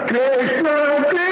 कृष्ण कृष्ण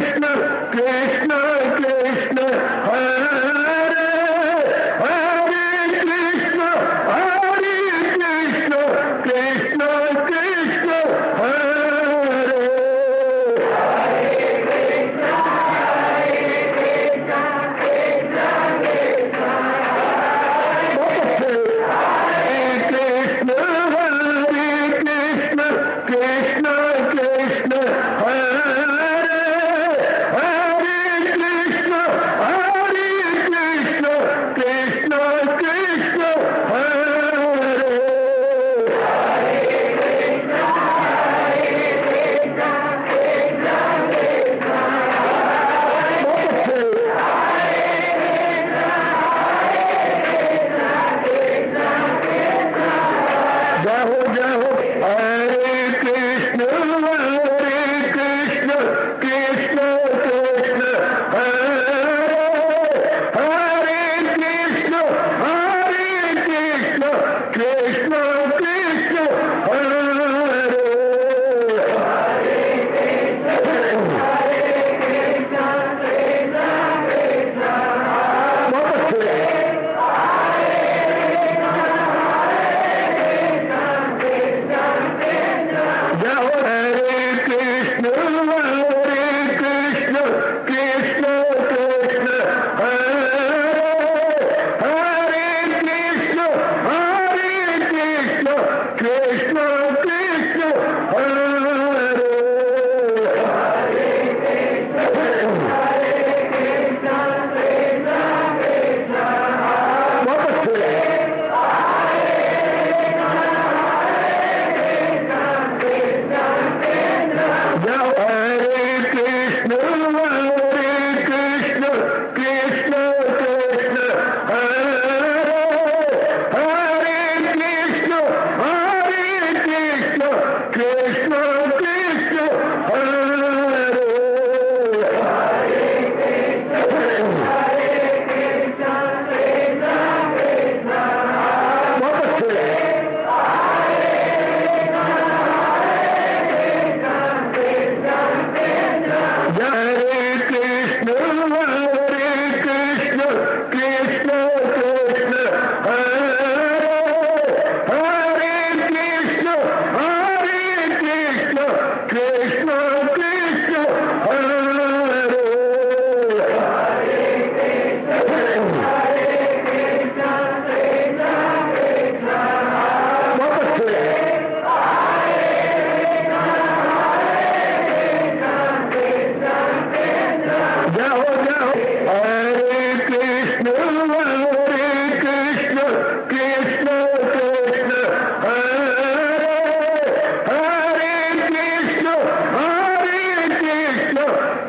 हरे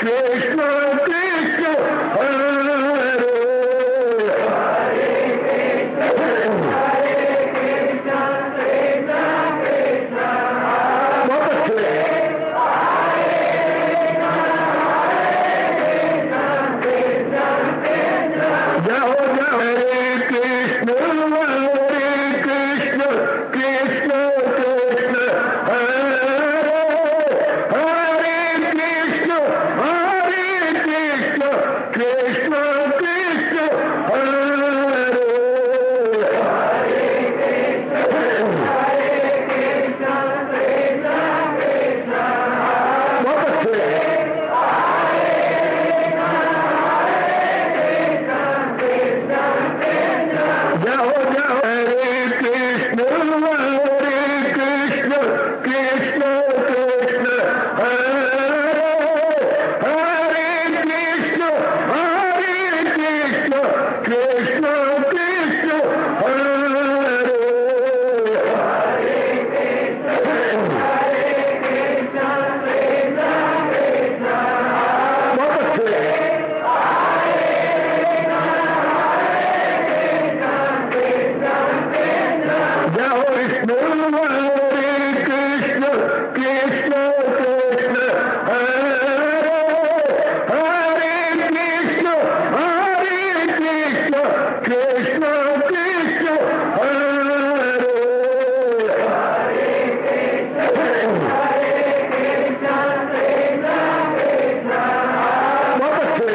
कृष्ण कृष्ण हरे बहुत अच्छे जाओ जाओ हरे कृष्ण कृष्ण कृष्ण कृष्ण हरे हरे कृष्ण कृष्ण कृष्ण हरे बहुत अच्छे जाओ जाओ हरे कृष्ण कृष्ण कृष्ण कृष्ण हरे हरे कृष्ण कृष्ण कृष्ण हरे बहुत अच्छे जाओ विष्णु हरे कृष्ण कृष्ण कृष्ण हरे हरे कृष्ण कृष्ण कृष्ण हरे बहुत अच्छे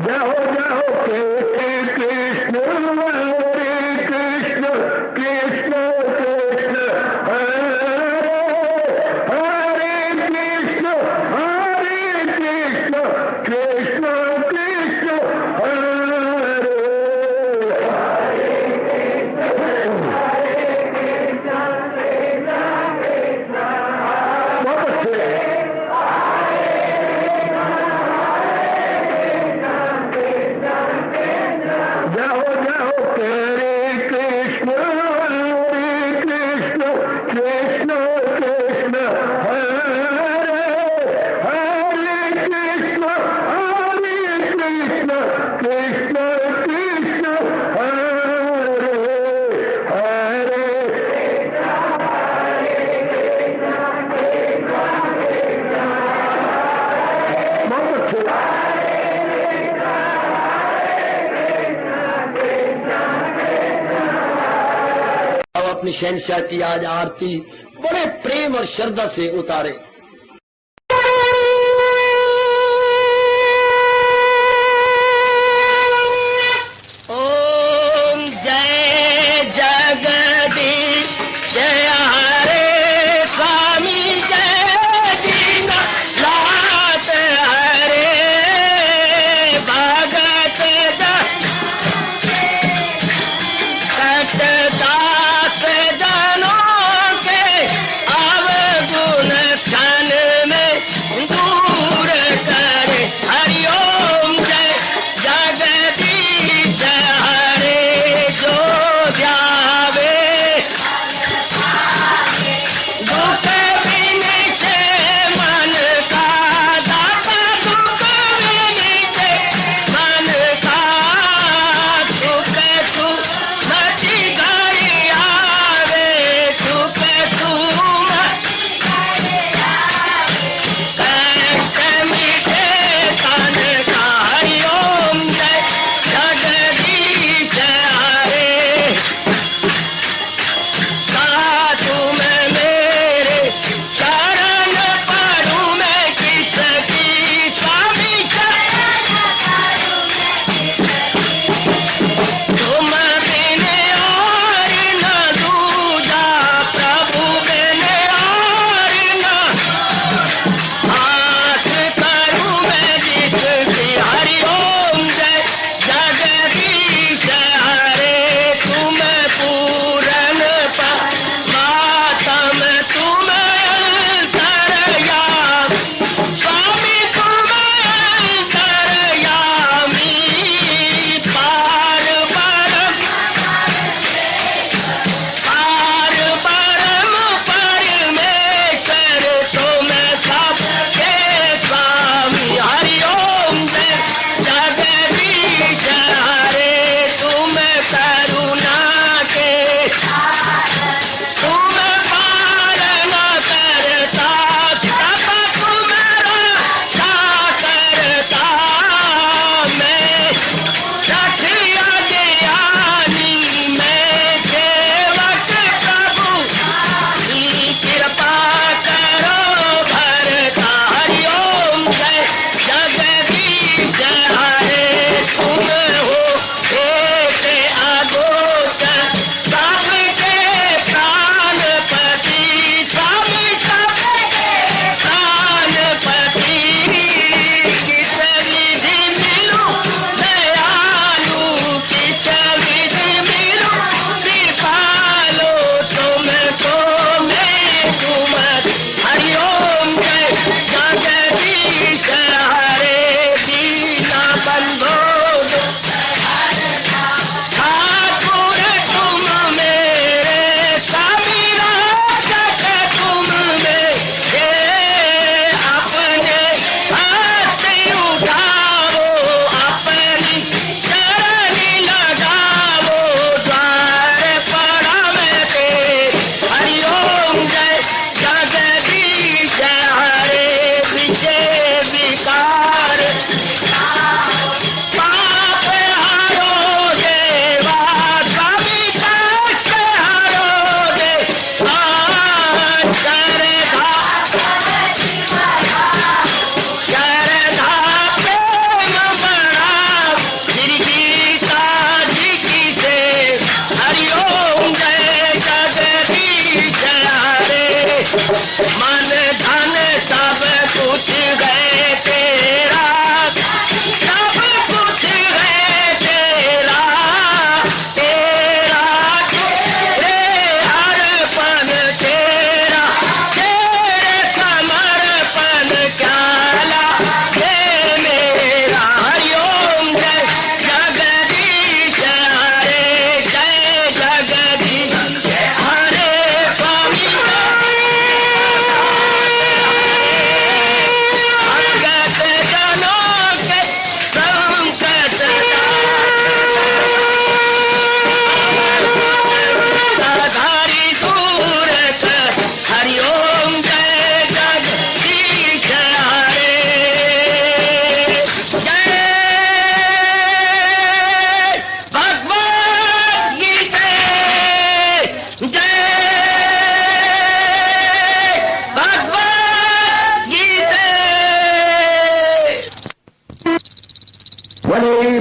जाओ जाओ कृष्ण हरे कृष्ण कृष्ण कृष्ण हरे हरे कृष्ण कृष्ण कृष्ण हरे बहुत अच्छे जाओ जाओ हरे कृष्ण कृष्ण कृष्ण हरे हरे कृष्ण कृष्ण हरे हरे बहुत अच्छे अब अपनी शहनशाह की आज आरती बड़े प्रेम और श्रद्धा से उतारे। ओम जय जगदीश जय हरे स्वामी जय दीना लात हरे भगत दास जनों के अवगुण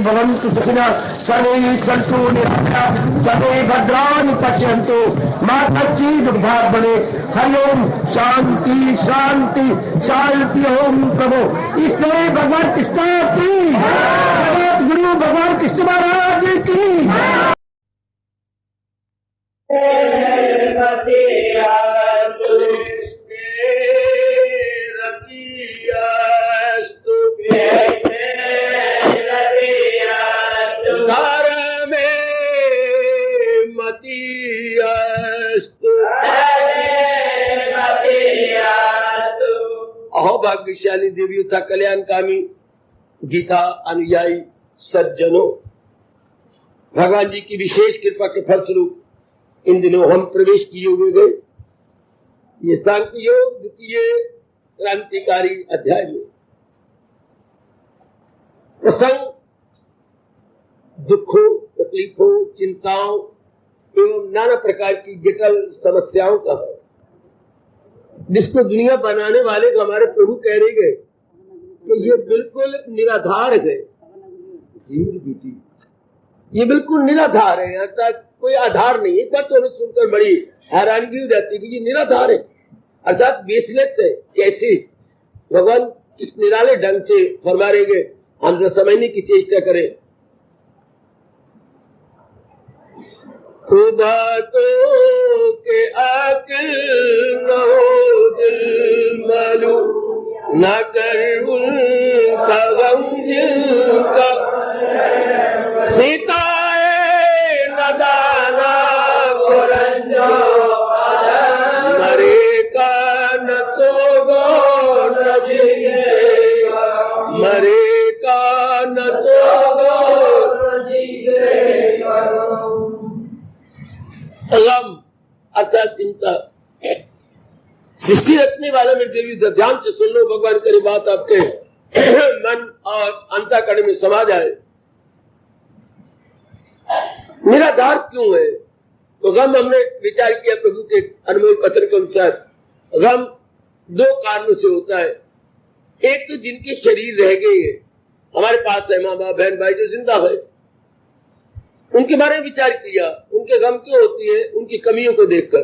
भवन्तु सुखिनः सर्वे सन्तु निरामयाः सर्वे भद्राणि पश्यन्तु मा कश्चित् दुर्भाग्यं भवेत्। हरि ओम शांति शांति शांति। ओम प्रभु इसलिए भगवान कृष्ण की जगत गुरु भगवान कृष्ण महाराज की। अहो भाग्यशाली देवियों था कल्याणकामी गीता अनुयायी सज्जनों, भगवान जी की विशेष कृपा के फलस्वरूप इन दिनों हम प्रवेश किए हुए गए ये सांख्य योग द्वितीय क्रांतिकारी अध्याय में। प्रसंग दुखों, तकलीफों, चिंताओं एवं नाना प्रकार की जटिल समस्याओं का है, जिसको दुनिया बनाने वाले हमारे प्रभु कह रहे गए कि ये बिल्कुल निराधार है। ये बिल्कुल निराधार है, अर्थात कोई आधार नहीं। एक बार तो हमें सुनकर बड़ी हैरानगी हो जाती है कि ये निराधार है, अर्थात बेसलेस है। कैसे भगवान किस निराले ढंग से फरमा रहे गए, हम जरा समझने की चेष्टा करें। तो बातों के अकल न हो दिल मालूम न कर उनका गम जिनका सीताए न दाना गुरंजो मरे का न तो गो न जिएगा मरे का न तो गो न जिएगा। गम अर्थात चिंता। सृष्टि रचने वाला मेरे देवी ध्यान से सुन लो, भगवान करे बात आपके मन और अंतःकरण में समा जाए। निराधार क्यों है? तो गम हमने विचार किया प्रभु के अनमोल कथन के अनुसार गम दो कारणों से होता है। एक तो जिनके शरीर रह गए हैं, हमारे पास है माँ बाप बहन भाई जो जिंदा है, उनके बारे में विचार किया। उनके गम क्यों होती है? उनकी कमियों को देखकर,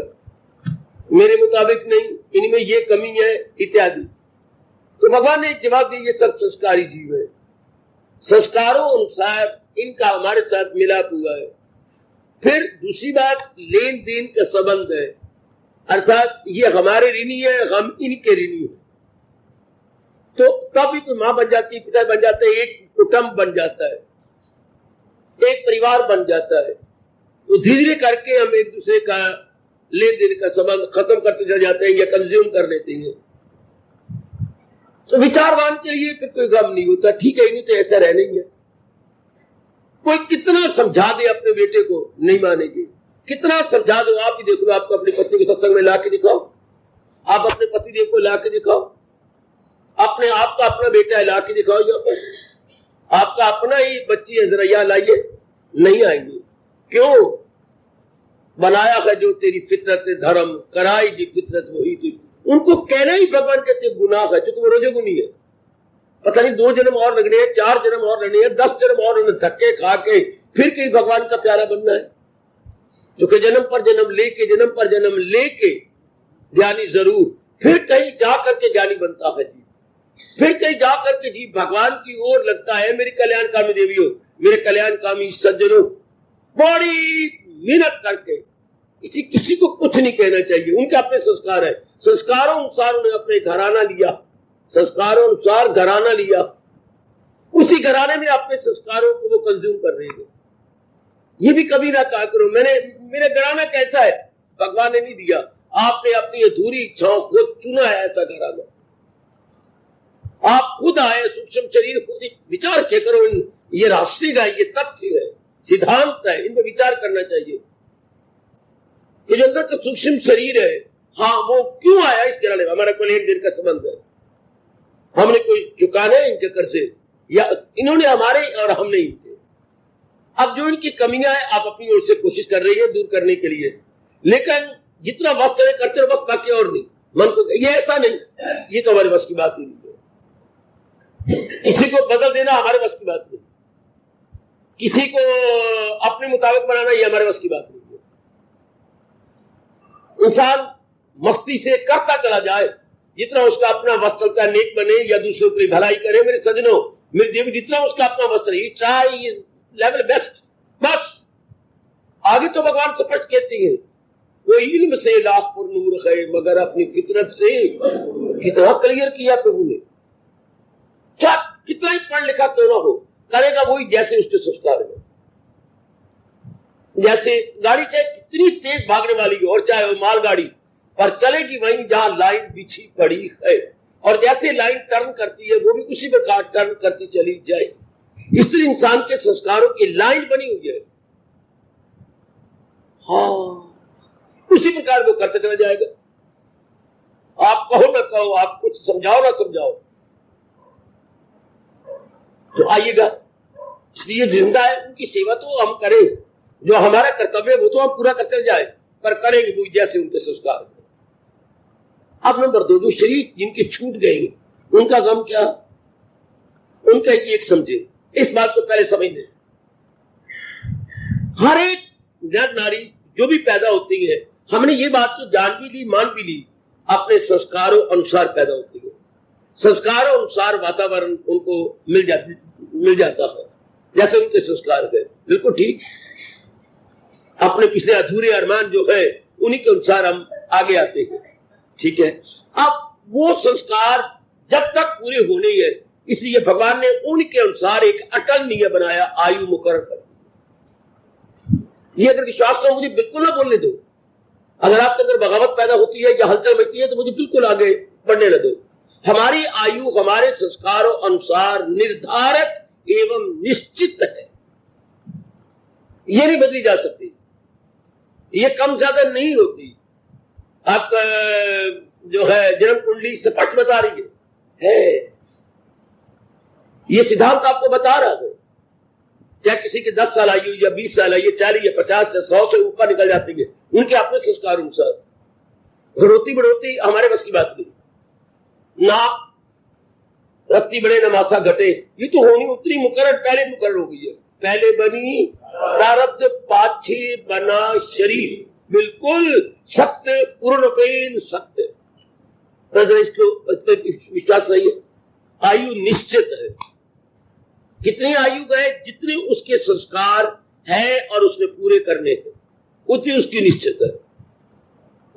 मेरे मुताबिक नहीं, इनमें ये कमी है इत्यादि। तो भगवान ने जवाब दिया, ये सब संस्कारी जीव है, संस्कारों अनुसार इनका हमारे साथ मिलाप हुआ है। फिर दूसरी बात लेन देन का संबंध है, अर्थात ये हमारे ऋणी है, हम इनके ऋणी है। तो तब भी कोई माँ बन जाती है, पिता बन जाता है, एक कुटुंब बन जाता है, एक परिवार बन जाता है। तो धीरे धीरे करके हम एक दूसरे का लेन देन का संबंध खत्म करते चले जाते हैं या कंज्यूम कर लेते हैं। तो विचारवान के लिए फिर कोई गम नहीं होता। ठीक है, इन्हें तो ऐसा रहना ही है। कोई कितना समझा दे अपने बेटे को, नहीं मानेगी। कितना समझा दो, आप ही देख लो, आपको अपनी पत्नी को सत्संग में ला के दिखाओ, आप अपने पतिदेव को ला के दिखाओ, अपने आप का अपना बेटा है ला के दिखाओ, यहाँ पर आपका अपना ही बच्ची है, जरा यहाँ लाइए, नहीं आएंगे। क्यों? बनाया है जो तेरी फितरत धर्म कराई जी फितरत वही थी। उनको कहना ही भगवान कहते गुनाह है, क्योंकि वो रजोगुनी है। पता नहीं 2 जन्म और लगने हैं, 4 जन्म और लगने हैं, 10 जन्म और उन्हें धक्के खा के फिर कहीं भगवान का प्यारा बनना है। क्योंकि जन्म पर जन्म लेके ज्ञानी जरूर, फिर कहीं जा करके ज्ञानी बनता है जी, फिर कहीं जा करके जी भगवान की ओर लगता है। मेरी कल्याणकामी देवियों, मेरे कल्याणकामी सज्जनों, बड़ी मेहनत करके किसी को कुछ नहीं कहना चाहिए। उनके अपने संस्कार है, संस्कारों अनुसार उन्हें अपने घराना लिया, संस्कारों अनुसार घराना लिया, उसी घराने में अपने संस्कारों को वो कंज्यूम कर रहे हैं। ये भी कभी ना कहा करो मेरा घराना कैसा है, भगवान ने नहीं दिया, आपने अपनी अधूरी इच्छाओं खुद चुना है ऐसा घराना। आप खुद आए, सूक्ष्म शरीर खुद विचार के करो। ये रहस्य है, ये तथ्य है, सिद्धांत है, इन पर विचार करना चाहिए कि जो अंदर का सूक्ष्म शरीर है, हाँ वो क्यों आया इस घराने में। हमारा कोई लेन देन का संबंध है, हमने कोई चुकाना है इनके कर्जे, या इन्होंने हमारे और हमने इनके। अब जो इनकी कमियां है आप अपनी ओर से कोशिश कर रही है दूर करने के लिए, लेकिन जितना वस्त करते हो बस, बाकी और नहीं। मन को ये ऐसा नहीं, ये तो हमारे बस की बात ही नहीं है। किसी को बदल देना हमारे बस की बात नहीं। किसी को अपने मुताबिक बनाना ये हमारे बस की बात नहीं है। इंसान मस्ती से करता चला जाए, जितना उसका अपना वश चलता नेक बने या दूसरों की भलाई करे। मेरे सजनों, मेरे देव, जितना उसका अपना वश रही, ट्राई लेवल बेस्ट, बस। आगे तो भगवान स्पष्ट कहती है, वो इल्म से लाख पर नूर है, मगर अपनी फितरत से कितना क्लियर किया प्रभु ने। क्या कितना ही पढ़ लिखा क्यों ना हो, करेगा वही जैसे उसके संस्कार है। जैसे गाड़ी चाहे कितनी तेज भागने वाली हो, और चाहे वो मालगाड़ी, पर चलेगी वहीं जहां लाइन बिछी पड़ी है। और जैसे लाइन टर्न करती है, वो भी उसी प्रकार टर्न करती चली जाएगी। इसलिए इंसान के संस्कारों की लाइन बनी हुई है। हाँ, उसी प्रकार वो करते चला जाएगा। आप कहो ना कहो, आप कुछ समझाओ ना समझाओ, तो आइएगा। इसलिए जिंदा है, उनकी सेवा तो हम करें, जो हमारा कर्तव्य वो तो हम पूरा करते जाए, पर करेंगे वो जैसे उनके संस्कार। अब नंबर 2, जो शरीर जिनके छूट गए उनका गम क्या, उनका एक समझे, इस बात को पहले समझ लें। हर एक नर नारी जो भी पैदा होती है, हमने ये बात तो जान भी ली, मान भी ली, अपने संस्कारों अनुसार पैदा होती है। संस्कारों अनुसार वातावरण उनको मिल जाता है, जैसे उनके संस्कार है। बिल्कुल ठीक। अपने पिछले अधूरे अरमान जो है उन्हीं के अनुसार हम आगे आते हैं। ठीक है। अब वो संस्कार जब तक पूरे होने हैं, इसलिए भगवान ने उनके अनुसार एक अटल नियम बनाया, आयु मुकर्रर कर दी। ये अगर विश्वास करो, मुझे बिल्कुल ना बोलने दो। अगर आपके अंदर बगावत पैदा होती है या हलचल मचती है, तो मुझे बिल्कुल आगे बढ़ने न दो। हमारी आयु हमारे संस्कारों अनुसार निर्धारित एवं निश्चित है, ये नहीं बदली जा सकती, ये कम ज्यादा नहीं होती। आपका जो है जन्म कुंडली स्पष्ट बता रही है, ये सिद्धांत आपको बता रहा है। चाहे किसी के 10 साल आयु या 20 साल आयु, 40 या 50 या 100 से ऊपर निकल जाती है, उनके अपने संस्कार अनुसार। घरोती बढ़ोती हमारे बस की बात नहीं। ना रत्ती बड़े न मासा घटे, ये तो होनी उतनी मुकर्रर पहले मुकर्रर हो गई है। पहले बनी प्रारब्ध, पाछे बना शरीर, बिल्कुल सत्य, पूर्णपेन सत्य। इसको विश्वास नहीं है। आयु निश्चित है, कितनी आयु गए, जितने उसके संस्कार है और उसने पूरे करने हैं, उतनी उसकी निश्चित है।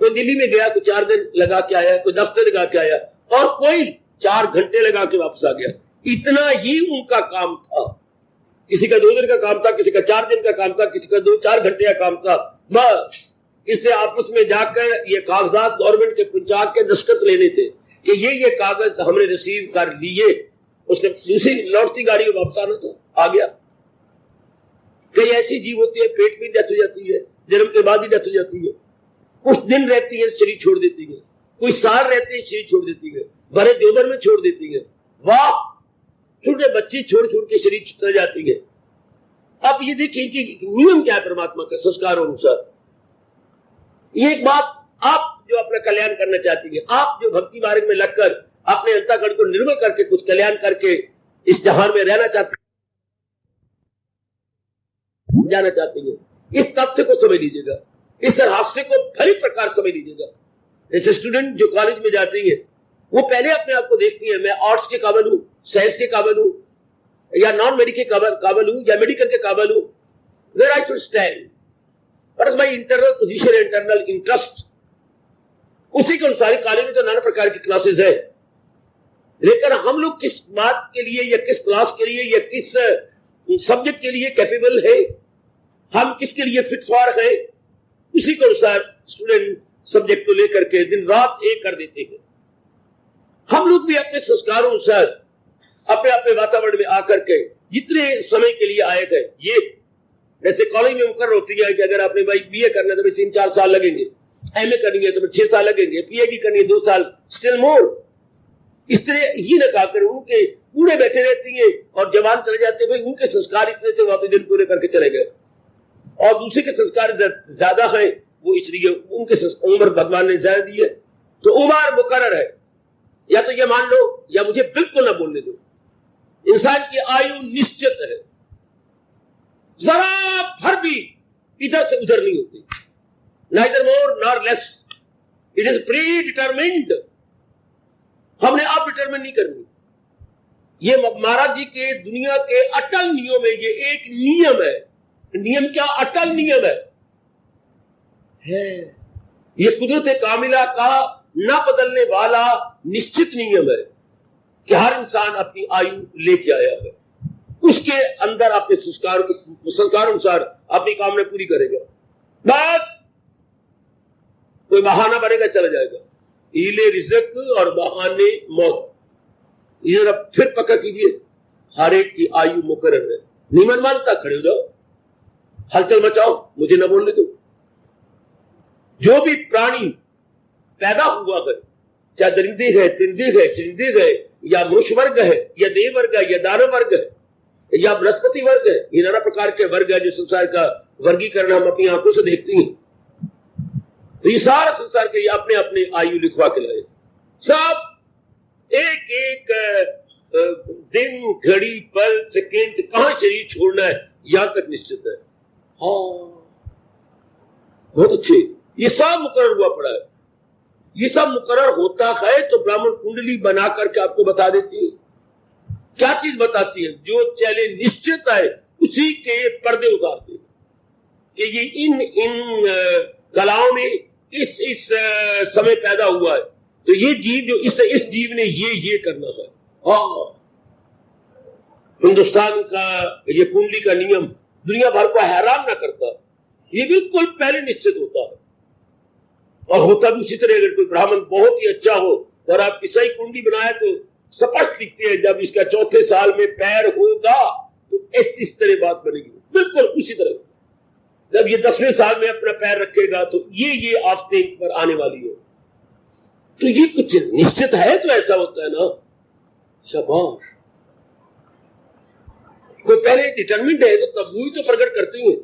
कोई दिल्ली में गया, कोई 4 दिन लगा के आया, कोई 10 दिन लगा के आया, और कोई 4 घंटे लगा के वापस आ गया। इतना ही उनका काम था। किसी का 2 दिन का काम था, किसी का 4 दिन का काम था, किसी का 2-4 घंटे का काम था। बस इससे आपस में जाकर ये कागजात गवर्नमेंट के पहुंचा के दस्तखत लेने थे कि ये कागज हमने रिसीव कर लिए। उसने दूसरी लौटती गाड़ी में वापस आना तो आ गया। कई ऐसी जीव होती है, पेट में डेथ हो जाती है, जन्म के बाद ही डेथ हो जाती है। कुछ दिन रहती है, शरीर छोड़ देती है। कोई साल रहते हैं, शरीर छोड़ देती है। भरे जोबर में छोड़ देती है। वाह, छोटे बच्चे छोड़ छोड़ के शरीर चल जाती है। अब ये देखिए कि नियम क्या है परमात्मा का, संस्कारों अनुसार। ये एक बात, आप जो अपना कल्याण करना चाहती है, आप जो भक्ति मार्ग में लगकर अपने अंतःकरण को निर्मल करके कुछ कल्याण करके इस जहान में रहना चाहती, जाना चाहती है, इस तथ्य को समझ लीजिएगा, इस रहस्य को भली प्रकार समझ लीजिएगा। जैसे स्टूडेंट जो कॉलेज में जाती है, वो पहले अपने आप को देखती है, मैं आर्ट्स के काबिल हूं, साइंस के काबिल हूं, या नॉन मेडिकल काबिल हूं, या मेडिकल के काबिल हूं, where I should stand, what is my internal position, internal interest. उसी के अनुसार कॉलेज में तो नाना प्रकार की क्लासेस है, लेकिन हम लोग किस बात के लिए या किस क्लास के लिए या किस सब्जेक्ट के लिए कैपेबल है, हम किसके लिए फिट फॉर है, उसी के अनुसार स्टूडेंट सब्जेक्ट को लेकर के दिन रात एक कर देते हैं। हम लोग भी अपने संस्कारों अनुसार अपने अपने वातावरण में आकर के जितने समय के लिए आए थे, ये जैसे कॉलेज में मुकर्रर होती है कि अगर आपने भाई बीए करना है तो 3-4 साल लगेंगे, एमए करनी है तो 6 साल लगेंगे, पीएचडी करनी है 2 साल, स्टिल मोर। इस तरह ही न कहकर उनके बूढ़े बैठे रहती है और जवान चले जाते, भाई उनके संस्कार इतने थे, वहां पे दिन पूरे करके चले गए, और दूसरे के संस्कार ज्यादा है, वो इसलिए उनके उम्र भगवान ने ज्यादा दी है। तो उम्र मुकर्रर है, या तो ये मान लो या मुझे बिल्कुल ना बोलने दो। इंसान की आयु निश्चित है, जरा भर भी इधर से उधर नहीं होती, neither more nor less, it is pre determined. हमने अब डिटरमिन नहीं करनी। ये महाराज जी के दुनिया के अटल नियम है, ये एक नियम है। नियम क्या? अटल नियम है। ये कुदरत कामिला का न बदलने वाला निश्चित नियम है कि हर इंसान अपनी आयु लेके आया है, उसके अंदर अपने संस्कार अनुसार अपनी कामना पूरी करेगा। बस कोई बहाना बनेगा, चला जाएगा। हीले रिज़्क और बहाने मौत। ये जरा फिर पक्का कीजिए, हर एक की आयु मुकर्रर है। नीमन मानता खड़े हो जाओ, हलचल मचाओ, मुझे न बोलने दो। जो भी प्राणी पैदा हुआ है, चाहे दरिंदे है, परिंदे है, चरिंदे है, या मनुष्य वर्ग है, या देव वर्ग है, या दानव वर्ग है, या वनस्पति वर्ग है, ये नाना प्रकार के वर्ग है जो संसार का वर्गीकरण हम अपनी आंखों से देखते हैं। तो ये सारा संसार के अपने अपने आयु लिखवा के लाए। सब एक एक दिन, घड़ी, पल, सेकेंड कहां शरीर छोड़ना है यहां तक निश्चित है। हाँ, बहुत अच्छे। ये सब मुकर्रर हुआ पड़ा है। ये सब मुकर्रर होता है तो ब्राह्मण कुंडली बना करके आपको बता देती है। क्या चीज बताती है? जो चले निश्चित है उसी के पर्दे उतारते हैं कि ये इन कलाओं में इस समय पैदा हुआ है, तो ये जीव जो इस जीव ने ये करना है। हाँ, हिंदुस्तान का ये कुंडली का नियम दुनिया भर को हैरान ना करता, ये बिल्कुल पहले निश्चित होता है। और होता भी उसी तरह। अगर कोई ब्राह्मण बहुत ही अच्छा हो और आपकी सही कुंडली बनाए तो स्पष्ट लिखते हैं जब इसका 4थे साल में पैर होगा तो इस तरह बात बनेगी, बिल्कुल उसी तरह। जब ये 10वें साल में अपना पैर रखेगा तो ये आस्ते पर आने वाली है। तो ये कुछ निश्चित है तो ऐसा होता है ना। शाबाश। कोई पहले डिटरमिन्ड है तो तब ही तो प्रकट करते हैं।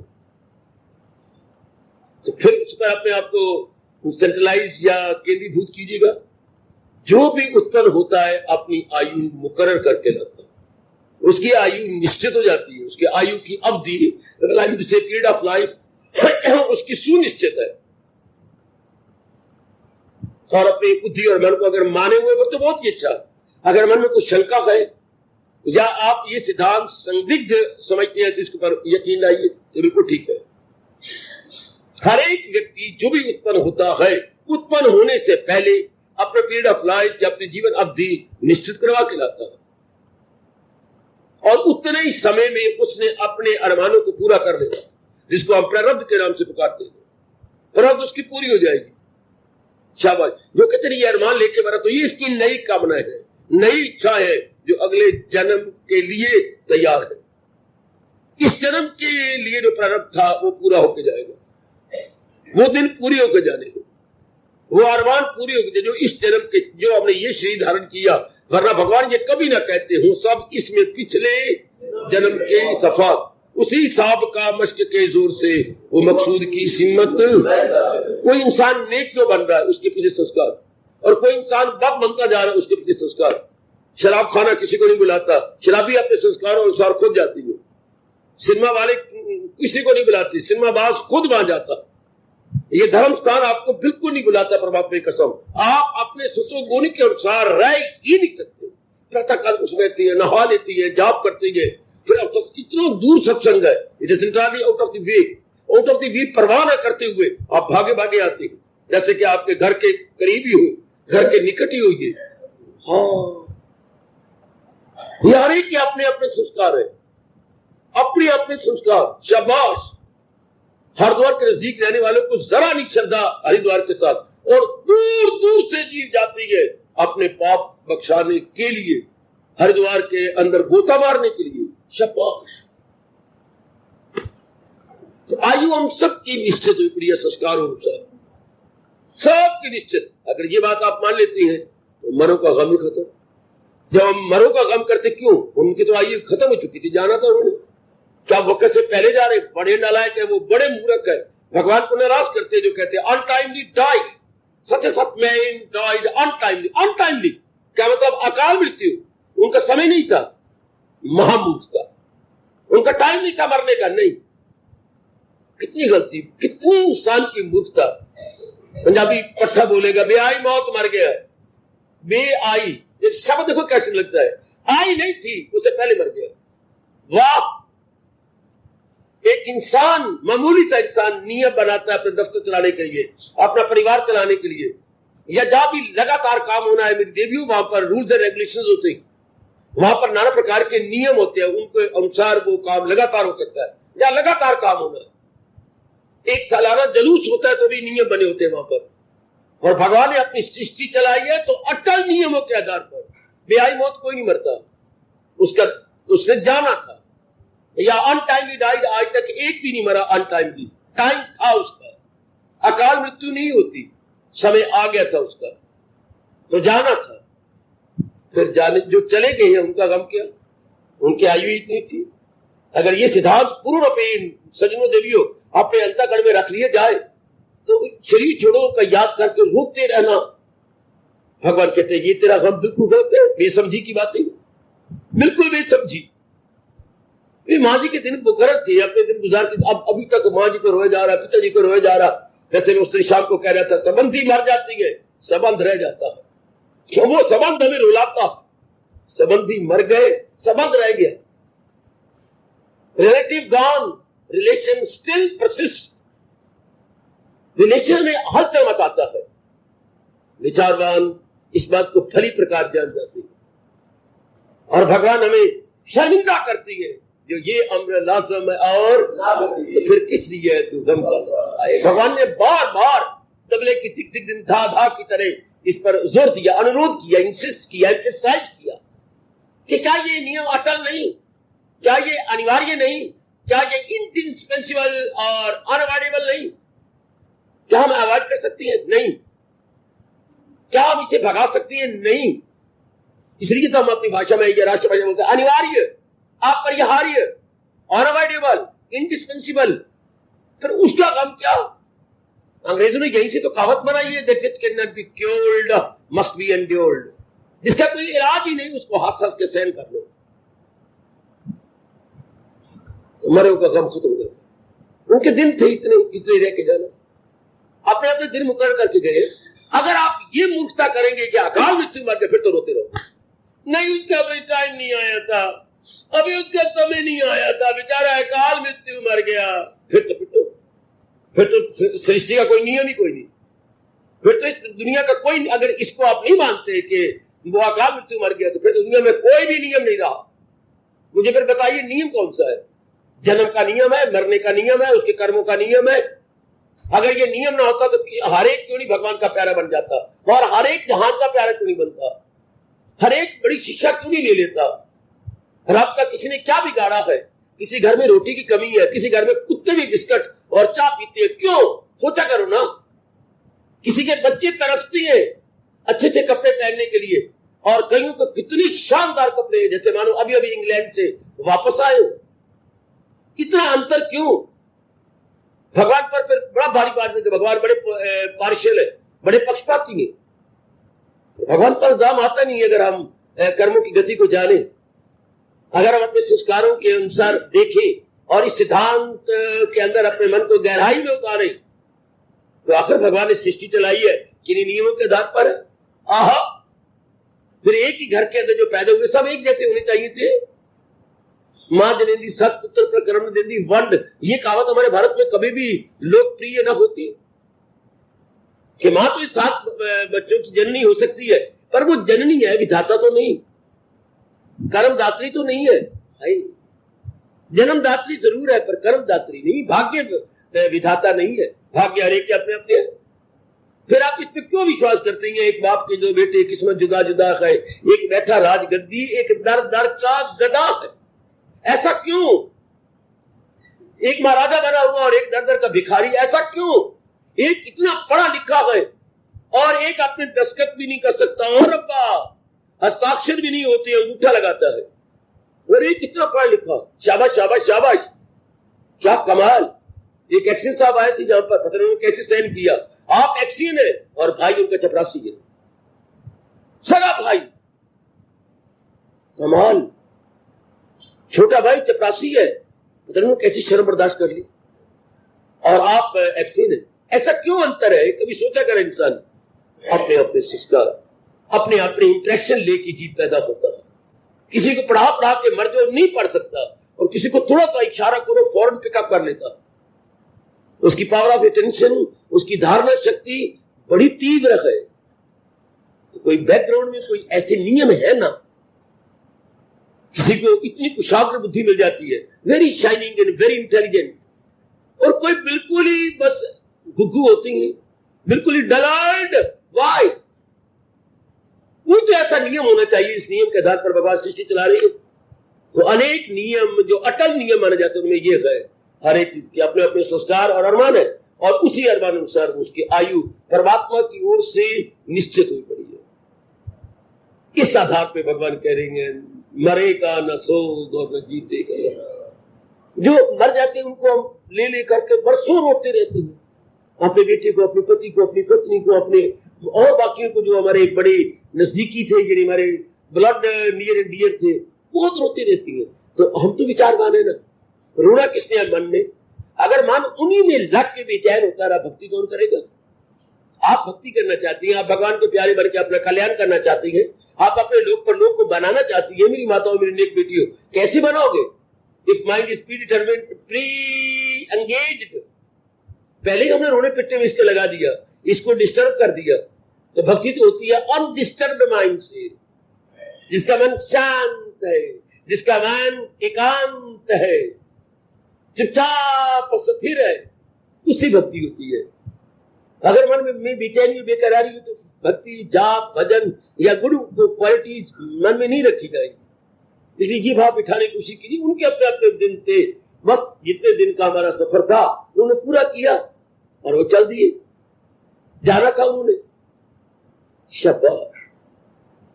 तो फिर उस पर अपने आप को सेंट्रलाइज या केंद्रीभूत कीजिएगा। जो भी उत्पन्न होता है अपनी आयु मुकर्रर करके लाता है, उसकी आयु निश्चित हो जाती है, उसकी आयु की अवधि, पीरियड ऑफ लाइफ उसकी सुनिश्चित है। और अपनी बुद्धि और मन को अगर माने हुए वो तो बहुत ही अच्छा। अगर मन में कुछ शंका है या आप ये सिद्धांत संदिग्ध समझते हैं तो इसके ऊपर यकीन लाइए तो बिल्कुल ठीक है। हर एक व्यक्ति जो भी उत्पन्न होता है, उत्पन्न होने से पहले अपने पीरियड ऑफ लाइफ या अपनी जीवन अवधि निश्चित करवा के लाता है, और उतने ही समय में उसने अपने अरमानों को पूरा कर लेना, जिसको हम प्रारब्ध के नाम से पुकारते हैं। प्रारब्ध उसकी पूरी हो जाएगी। शाबाश। जो कहते हैं ये अरमान लेके बना, तो ये इसकी नई कामना है, नई इच्छा है जो अगले जन्म के लिए तैयार है। इस जन्म के लिए जो प्रारब्ध था वो पूरा होकर जाएगा, वो दिन पूरे होकर जाने हैं, वो अरमान पूरी होकर जो इस जन्म के जो हमने ये शरीर धारण किया। वरना भगवान ये कभी ना कहते हो सब इसमें पिछले जन्म के सफात, उसी साब का मश्क के जोर से वो मकसूद की सिम्मत। कोई इंसान नेक क्यों बन रहा है, उसके पीछे संस्कार, और कोई इंसान बद बनता जा रहा है, उसके पीछे संस्कार। शराब खाना किसी को नहीं बुलाता, शराबी अपने संस्कारों अनुसार खुद जाती है। सिनेमा वाले किसी को नहीं बुलाते, सिनेमा बाज खुद वहां जाता। ये धर्म स्थान आपको बिल्कुल नहीं बुलाता, परमात्मा की कसम। आप अपने सुसो गुण के अनुसार रह ही नहीं सकते। प्रातःकाल कुछ बैठती है, नहा लेती है, जाप करती है, फिर अब तक इतना दूर सत्संग है, it is entirely out of the way. Out of the way परवाह न करते हुए आप भागे भागे आते हैं, जैसे कि आपके घर के करीब ही हो, घर के निकट ही हो। ये हाँ, हर एक के अपने अपने संस्कार है, अपने अपने संस्कार। शाबाश। हरिद्वार के नजदीक रहने वालों को जरा नहीं श्रद्धा हरिद्वार के साथ, और दूर दूर से जीव जाती है अपने पाप बख्शाने के लिए, हरिद्वार के अंदर गोता मारने के लिए। शाबाश। तो आयु हम सबकी निश्चित हुई प्रिय संस्कारों अनुसार, सबकी निश्चित। अगर ये बात आप मान लेती हैं तो मरो का गम ही खत्म। जब हम मरो का गम करते, क्यों? उनकी तो आयु खत्म हो चुकी थी, जाना था उन्होंने। क्या वक्त से पहले जा रहे? बड़े नालायक है वो, बड़े मूर्ख है। भगवान को नाराज करते जो कहते हैं untimely died, such such man died untimely. Untimely क्या मतलब? अकाल मृत्यु। उनका समय नहीं था, महामूर्ख था। उनका टाइम नहीं था मरने का, नहीं। कितनी गलती, कितनी इंसान की मूर्खता। पंजाबी पट्टा बोलेगा बेआई मौत, मर गया। बेआई, ये शब्द देखो कैसे लगता है, आई नहीं थी, उससे पहले मर गया। वाह! एक इंसान, मामूली सा इंसान नियम बनाता है अपने दफ्तर चलाने के लिए, अपना परिवार चलाने के लिए, या जहां भी लगातार काम होना है मेरी देवियों, वहां पर रूल्स एंड रेगुलेशंस होते हैं, वहां पर नाना प्रकार के नियम होते हैं, उनके अनुसार वो काम लगातार हो सकता है। जहां लगातार काम होना है, एक सालाना जुलूस होता है तो भी नियम बने होते हैं वहां पर। और भगवान ने अपनी सृष्टि चलाई है तो अटल नियमों के आधार पर। बेआई मौत कोई नहीं मरता, उसका उसने जाना था, या अनटाइमली डाइड, आज तक एक भी नहीं मरा अनटाइमली। टाइम था उसका, अकाल मृत्यु नहीं होती, समय आ गया था उसका, तो जाना था। फिर जाने जो चले गए हैं उनका गम क्या, उनकी आयु इतनी थी। अगर ये सिद्धांत पूर्ण रूपेण सजनों देवियों अपने अंतःकरण में रख लिए जाए तो शरीर छोड़ो का याद करके रोकते रहना। भगवान कहते हैं ये तेरा गम बिल्कुल गलत है, बेसमझी की बात नहीं, बिल्कुल बेसमझी। माँ जी के दिन मुकर्रर थे, अपने दिन गुजार के, अब अभी तक माँ जी को रोया जा रहा है, पिताजी को रोया जा रहा। जैसे मैं उस दिन शाम को कह रहा था, संबंधी मर जाती है, संबंध रह जाता है। क्यों? वो संबंध हमें रुलाता, संबंधी मर गए, संबंध रह गया। Relative gone, relation still persist. Relation में हलचल मत आता है। विचारवान इस बात को भली प्रकार जान जाते हैं, और भगवान हमें शर्मिंदा करती है जो ये अम्र लाज़म है और तो फिर किस लिए है तू गम का सहाय। भगवान ने बार बार तबले की दिक दिक दिन धा धा की तरह इस पर जोर दिया, अनुरोध किया, इंसिस्ट किया, एम्फसाइज किया कि क्या ये नियम अटल नहीं, क्या ये अनिवार्य नहीं, क्या ये इंडिस्पेंसिबल और अनअवॉइडेबल नहीं, क्या हम अवॉइड कर सकती हैं? नहीं। क्या हम इसे भगा सकती हैं? नहीं। इसलिए तो हम अपनी भाषा में, ये राष्ट्रभाषा बोलते हैं, अनिवार्य, अपरिहार्य, अनअवॉइडेबल, इंडिस्पेंसिबल। फिर उसका गम क्या? अंग्रेजों ने यहीं से तो कहावत बनाई है, that which can not be cured must be endured. जिसका कोई इलाज ही नहीं उसको हंस हंस के सहन कर लो, तो मरे का गम खत्म कर। उनके दिन थे इतने रह के जाना, अपने अपने दिन मुकर्रर करके गए। अगर आप ये मूर्खता करेंगे कि अकाल मृत्यु मर के, फिर तो रोते रहो, नहीं उसका अभी टाइम नहीं आया था, अभी उसका समय नहीं आया था, बेचारा अकाल मृत्यु मर गया। फिर तो सृष्टि का कोई नियम ही कोई नहीं, फिर तो इस दुनिया का कोई, अगर इसको आप नहीं मानते कि वो अकाल मृत्यु मर गया, तो फिर दुनिया में कोई भी नियम नहीं रहा। मुझे फिर बताइए नियम कौन सा है? जन्म का नियम है, मरने का नियम है, उसके कर्मों का नियम है। अगर ये नियम ना होता तो हर एक क्यों नहीं भगवान का प्यारा बन जाता, और हर एक जहान का प्यारा क्यों नहीं बनता, हर एक बड़ी शिक्षा क्यों नहीं ले लेता। रब का किसी ने क्या बिगाड़ा है? किसी घर में रोटी की कमी है, किसी घर में कुत्ते भी बिस्किट और चाय पीते हैं, क्यों? सोचा करो ना। किसी के बच्चे तरसते हैं अच्छे अच्छे कपड़े पहनने के लिए, और कईयों को कितनी शानदार कपड़े हैं, जैसे मानो अभी अभी इंग्लैंड से वापस आए हो। इतना अंतर क्यों? भगवान पर फिर बड़ा भारी बात है कि भगवान बड़े पार्शियल है, बड़े पक्षपाती है। भगवान पर इल्जाम आता नहीं अगर हम कर्मों की गति को जाने, अगर हम अपने संस्कारों के अनुसार देखें और इस सिद्धांत के अंदर अपने मन को गहराई में उतारे, तो आखिर भगवान ने सृष्टि चलाई है किन्हीं नियमों के आधार पर। आहा, फिर एक ही घर के अंदर जो पैदा हुए सब एक जैसे होने चाहिए थे। मां जनेंदी सत पुत्र पर कर्म देंदी वंड, ये कहावत हमारे भारत में कभी भी लोकप्रिय न होती कि मां तो इस 7 बच्चों की जननी हो सकती है, पर वो जननी है, विधाता तो नहीं, कर्मदात्री तो नहीं है। जन्मदात्री जरूर है पर कर्मदात्री नहीं, भाग्य विधाता नहीं है। भाग्य हर एक के अपने अपने है। फिर आप इस पे क्यों विश्वास करते हैं? एक बाप के 2 बेटे, किस्मत जुदा जुदा है, एक बैठा राजगद्दी, एक दर दर का गदा है। ऐसा क्यों? एक महाराजा बना हुआ और एक दर दर का भिखारी, ऐसा क्यों? एक इतना पढ़ा लिखा है और एक अपने दस्तखत भी नहीं कर सकता, और अब्बा हस्ताक्षर भी नहीं होते, अंगूठा लगाता है, और एक इतना पढ़ा लिखा। शाबाश शाबाश शाबाश, क्या कमाल। एक एक्शन साहब आए थे जहां पर, पता नहीं कैसे सहन किया। आप एक्शन है और भाई उनका चपरासी है, सगा भाई, कमाल। छोटा भाई चपरासी है पता नहीं कैसी शर्म बर्दाश्त कर ली, और आप एक्सीन है। ऐसा क्यों अंतर है? कभी सोचा कर इंसान अपने अपने संस्कार, अपने अपने इंप्रेशन लेके जीत पैदा होता है। किसी को पढ़ा पढ़ा के मर जो नहीं पढ़ सकता, और किसी को थोड़ा सा इशारा करो फौरन पिकअप कर लेता। उसकी पावर ऑफ अटेंशन, उसकी धारणा शक्ति बड़ी तीव्र है। तो कोई बैकग्राउंड में कोई ऐसे नियम है ना, किसी को इतनी कुशाग्र बुद्धि मिल जाती है, very shining and very intelligent, और कोई बिल्कुल ही बस गुग्गू होती है, बिल्कुल ही डलाइड। वाई? वो तो ऐसा नियम होना चाहिए, इस नियम के आधार पर भगवान सृष्टि चला रही है। तो अनेक नियम जो अटल नियम माने जाते हैं, उनमें ये है हर एक के अपने अपने संस्कार और अरमान है, और उसी अरमान अनुसार उसकी आयु परमात्मा की ओर से निश्चित हुई पड़ी है। इस आधार पे भगवान कह रहे हैं मरेगा न सोग और न जीतेगा। जो मर जाते हैं उनको हम ले ले करके बरसों रोते रहते हैं, अपने बेटे को, अपने पति को, अपनी पत्नी को, अपने और बाकियों को जो हमारे एक बड़े नजदीकी थे, यानी हमारे ब्लड नियर एंड डियर थे, बहुत रोते रहती है। तो हम तो विचारवान है ना, रोना किसने मन में? अगर मन उन्हीं में लग के बेचैन होता रहा, भक्ति कौन करेगा? आप भक्ति करना चाहती हैं, आप भगवान के प्यारे बन के अपना कल्याण करना चाहती हैं, आप अपने लोग पर लोग को बनाना चाहती है। मेरी माताओं, मेरी नेक बेटियों, कैसे बनाओगे? If mind is pre determined, pre engaged, पहले हमने रोने पिट्टे में इसके लगा दिया, इसको डिस्टर्ब कर दिया, तो भक्ति तो होती है अनडिस्टर्ब्ड माइंड से, जिसका मन शांत है, जिसका मन एकांत है, चुपचाप स्थिर है, उसी भक्ति होती है। अगर मन में बेचैनी बेकरारी हो तो भक्ति, जाप, भजन या गुरु को क्वालिटीज मन में नहीं रखी जाएगी। इसलिए ये भाव बिठाने की कोशिश कीजिए। उनके अपने अपने दिन थे, बस जितने दिन का हमारा सफर था उन्होंने पूरा किया और वो चल दिए, जाना था उन्होंने, शाबाश।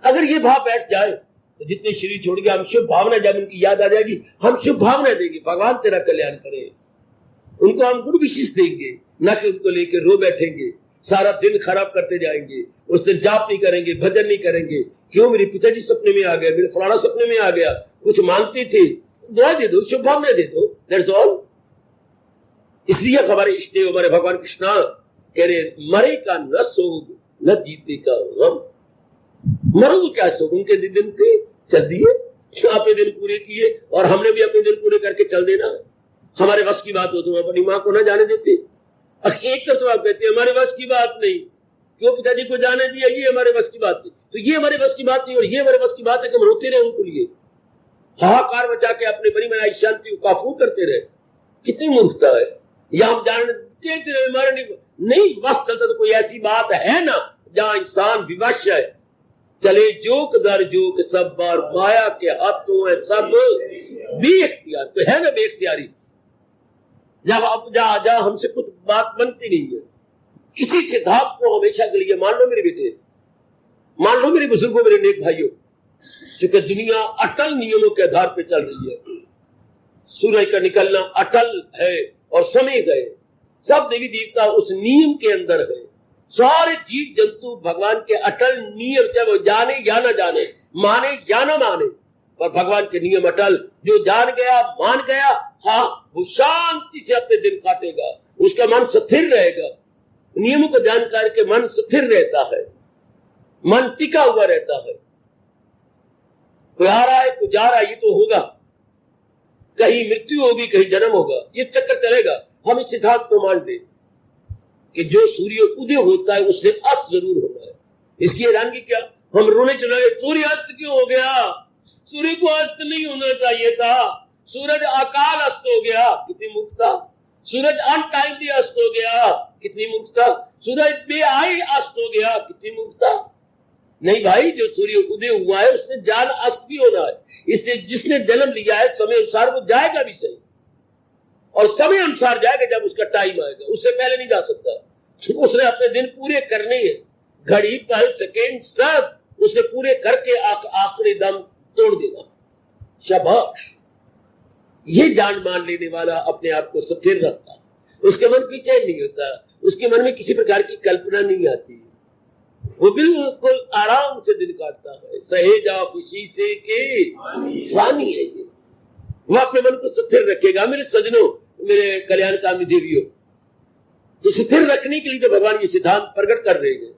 अगर ये भाव बैठ जाए तो जितने शरीर छोड़ गए, हम शुभ भावना, जब उनकी याद आ जाएगी हम शुभ भावना देंगे, भगवान तेरा कल्याण करे। उनको हम गुरु विशेष देंगे, न कि उनको लेकर रो बैठेंगे, सारा दिन खराब करते जाएंगे, उस दिन जाप नहीं करेंगे, भजन नहीं करेंगे। क्यों? मेरे पिताजी सपने में आ गए, मेरे फलाना सपने में आ गया, कुछ मानते थे, दुआ दे दो, शुभ भावना दे दो, दैट्स ऑल। इसलिए हमारे इष्ट देव, हमारे भगवान कृष्णा कह रहे मरे का न सोग न जीते का गम। मरो तो क्या सोग, उनके दिन थे, चल दिए, अपने दिन पूरे किए, और हमने भी अपने दिन पूरे करके चल देना। हमारे वश की बात हो तो अपनी माँ को ना जाने देते। एक तरफ तो आप कहते हैं हमारे वश की बात नहीं, क्यों पिताजी को जाने दिया, ये हमारे वश की बात नहीं, तो ये हमारे वश की बात नहीं, और ये हमारे वश की बात है कि हम रोते रहे उनको लिए, हाहाकार मचा के अपने बड़ी मनाई शांति को काफू करते रहे। कितनी मूर्खता है। या हम जान देते रहे, हमारे नहीं वश चलता तो कोई ऐसी बात है ना जहां इंसान विवश है। चले जोक दर जोक सब बार माया के हाथों है सब बेख्तियार, तो है ना बेख्तियारी। जब आप जहां हमसे कुछ बात बनती नहीं है, किसी सिद्धांत को हमेशा के लिए, मान लो मेरे बेटे, मान लो मेरे बुजुर्गों, मेरे नेक भाइयों, क्योंकि दुनिया अटल नियमों के आधार पर चल रही है। सूरज का निकलना अटल है और समय गए, सब देवी देवता उस नियम के अंदर है। सारे जीव जंतु भगवान के अटल नियम, चाहे वो जाने या ना जाने, माने या ना माने, पर भगवान के नियम अटल। जो जान गया, मान गया, हाँ वो शांति से अपने दिन काटेगा, उसका मन स्थिर रहेगा। नियमों को जान करके मन स्थिर रहता है, मन टिका हुआ रहता है। कोई आ रहा है, कोई जा रहा है, ये तो होगा, कहीं मृत्यु होगी, कहीं जन्म होगा, ये चक्कर चलेगा। हम इस सिद्धांत को मान लें कि जो सूर्य उदय होता है उससे अस्त जरूर होना है। इसकी हैरानगी क्या? हम रोने चले, सूर्य अस्त क्यों हो गया? सूर्य को अस्त नहीं होना चाहिए था। सूरज अकाल अस्त हो गया, कितनी मूर्खता। सूरज अनटाइमली अस्त हो गया, कितनी मूर्खता। सूरज बेआई अस्त हो गया, कितनी मूर्खता। नहीं भाई, जो सूर्य उदय हुआ है उसने जान अस्त भी होना है। इसलिए जिसने जन्म लिया है समय अनुसार वो जाएगा भी सही, और समय अनुसार जाएगा जब उसका टाइम आएगा, उससे पहले नहीं जा सकता। उसने अपने दिन पूरे करने हैं, घड़ी पल सेकेंड सब उसने पूरे करके आखिरी दम तोड़ देगा। शाबाश। ये जान मान लेने वाला अपने आप को स्थिर रखता है, उसके मन की चैन नहीं होता, उसके मन में किसी प्रकार की कल्पना नहीं आती, वो बिल्कुल आराम से दिन काटता है। सहेजा खुशी से के वानी है ये। वह अपने मन को स्थिर रखेगा। मेरे सजनों, मेरे कल्याणकामी देवियों, तो स्थिर रखने के लिए तो भगवान ये सिद्धांत प्रकट कर रहे हैं,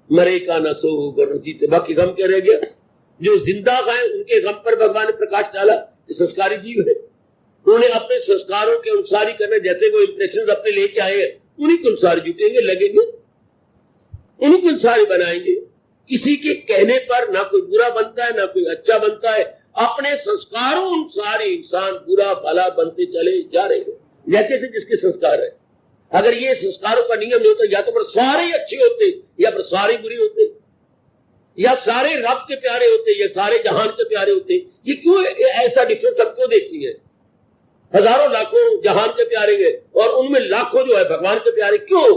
मरे का न सोग और जीते। बाकी गम क्या रह गया? जो जिंदा है उनके गम पर भगवान ने प्रकाश डाला। संस्कारी जीव है, उन्होंने अपने संस्कारों के अनुसार ही करना। जैसे वो इंप्रेशन अपने लेके आए हैं, उन्हीं के अनुसार जुटेंगे, लगेंगे, उन्हीं के अनुसार ही बनाएंगे। किसी के कहने पर ना कोई बुरा बनता है, ना कोई अच्छा बनता है। अपने संस्कारों अनुसार ही इंसान बुरा भला बनते चले जा रहे हैं, जैसे से जिसके संस्कार है। अगर ये संस्कारों का नियम नहीं होता, या तो फिर सारे अच्छे होते या फिर सारे बुरे होते, या सारे रब के प्यारे होते या सारे जहान के प्यारे होते। ये क्यों ऐसा डिफरेंस हम क्यों देखती है? हजारों लाखों जहान के प्यारे हैं और उनमें लाखों जो है भगवान के प्यारे, क्यों?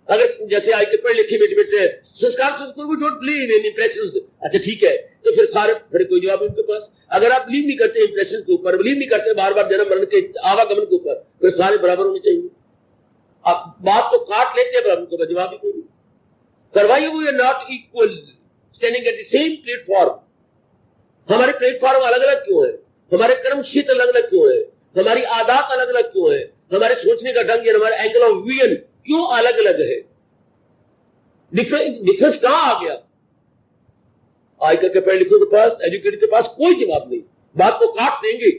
अगर जैसे आज के पढ़े लिखे बेटे बेटे संस्कार we don't believe in impressions, अच्छा ठीक है, तो फिर कोई जवाब उनके पास। अगर आप बिलीव नहीं करते इंप्रेशन के ऊपर, बिलीव नहीं करते बार बार जन्म मरण के आवागमन के ऊपर, फिर सारे बराबर होने चाहिए। आप बात तो काट लेते हैं, उनको जवाब ही कोई नहीं। करवाइए, वो not equal standing at the same platform. हमारे प्लेटफॉर्म अलग अलग क्यों है? हमारे कर्म क्षेत्र अलग अलग क्यों है? हमारी आदत अलग अलग क्यों है? हमारे सोचने का ढंग, हमारे एंगल ऑफ विजन क्यों अलग अलग है? डिफरेंस कहां आ गया? आजकल के पढ़े लिखों के पास, एजुकेटेड के पास कोई जवाब नहीं। बात को काट देंगे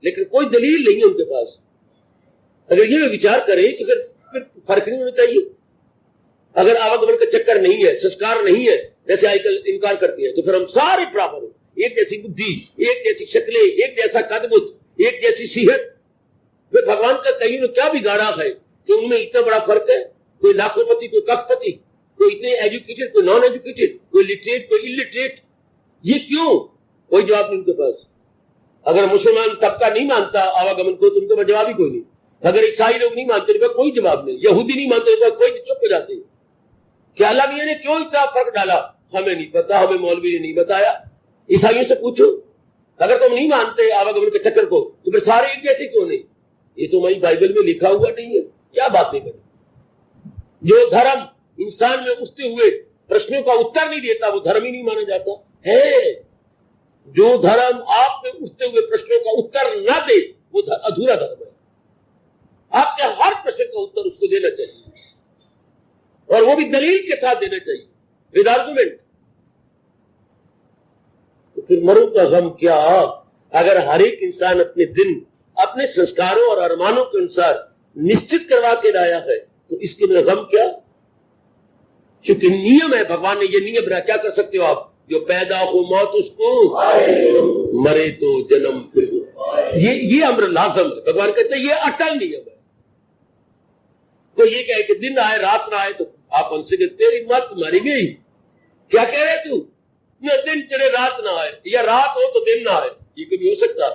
लेकिन कोई दलील नहीं है उनके पास। अगर ये विचार करें कि फिर फर्क नहीं होना चाहिए। अगर आवागमन का चक्कर नहीं है, संस्कार नहीं है, जैसे आजकल इनकार करते हैं, तो फिर हम सारे बराबर हो। एक जैसी बुद्धि, एक जैसी शक्लें, एक जैसा कदबुत, एक जैसी सेहत। फिर भगवान का कहीं में क्या बिगाड़ा है कि उनमें इतना बड़ा फर्क है? कोई लाखोपति, कोई करोड़पति, कोई इतने एजुकेटेड, कोई नॉन एजुकेटेड, कोई लिटरेट, कोई इलिटरेट। ये क्यों? कोई जवाब नहीं उनके पास। अगर मुसलमान तबका नहीं मानता आवागमन को, तो उनके पास जवाब ही कोई नहीं। अगर ईसाई लोग नहीं मानते, उनका कोई जवाब नहीं। यहूदी नहीं मानते, उनका कोई चुप हो जाते। क्या अल्लाह मियां ने क्यों इतना फर्क डाला? हमें नहीं पता, हमें मौलवी ने नहीं बताया। ईसाइयों से पूछो, अगर तुम नहीं मानते आवागमन के चक्कर को, तो फिर सारे एक जैसे क्यों नहीं? ये तो हमारी बाइबल में लिखा हुआ नहीं है। क्या बातें करें? जो धर्म इंसान में उठते हुए प्रश्नों का उत्तर नहीं देता, वो धर्म ही नहीं माना जाता है। जो धर्म आप में उठते हुए प्रश्नों का उत्तर न दे, वो अधूरा धर्म है। आपके हर प्रश्न का उत्तर उसको देना चाहिए, और वो भी दलील के साथ देना चाहिए, विद आर्गुमेंट। तो फिर मरो का गम क्या? अगर हर एक इंसान अपने दिन अपने संस्कारों और अरमानों के अनुसार निश्चित करवा के लाया है, तो इसके लिए गम क्या? क्योंकि नियम है, भगवान ने ये नियम बनाया। क्या कर सकते हो आप? जो पैदा हो मौत उसको, मरे तो जन्म फिर हो। ये अम्र लाजम है। भगवान कहते हैं ये अटल नियम है। कोई ये कहे कि दिन आए रात ना आए, तो आप उनसे कहते तेरी मत मरी गई। क्या कह रहे तू? न दिन चढ़े रात ना आए, या रात हो तो दिन ना आए। ये कभी हो सकता?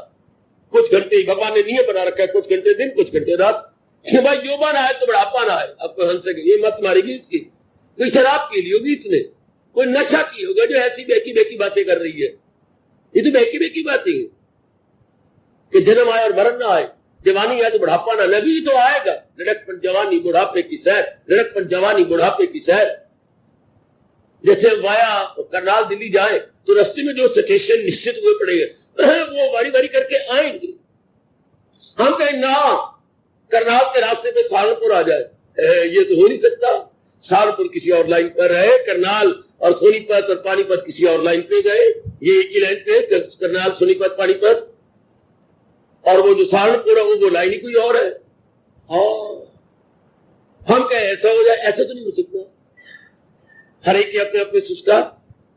कुछ घंटे भगवान ने नियम बना रखा है, कुछ घंटे दिन, कुछ घंटे रात। भाई यौवन आए तो बुढ़ापा ना आए। अब कोई हंस सके, ये मत मारेगी इसकी। कोई शराब पी ली होगी इसने, कोई नशा की होगा, जो ऐसी बेकी बेकी बातें कर रही है। ये तो बेकी बेकी बातें है कि जन्म आए और मरण ना आए, जवानी आए तो बुढ़ापा ना। नबी तो आएगा, लड़कपन जवानी बुढ़ापे की सैर, लड़कपन जवानी बुढ़ापे की सैर। जैसे वाया करनाल दिल्ली जाए तो रास्ते में जो स्टेशन निश्चित हुए पड़ेगा, वो बारी बारी करके आएंगे। हम कहें ना करनाल के रास्ते पे सहारनपुर आ जाए, ये तो हो नहीं सकता। सहारनपुर किसी और लाइन पर है, करनाल और सोनीपत और पानीपत किसी और लाइन पे गए। ये एक ही लाइन पे करनाल, सोनीपत, पानीपत, और वो जो सहारनपुर है वो लाइन ही कोई और है। हम कहें ऐसा हो जाए, ऐसा तो नहीं हो सकता। हर एक के अपने अपने संस्कार,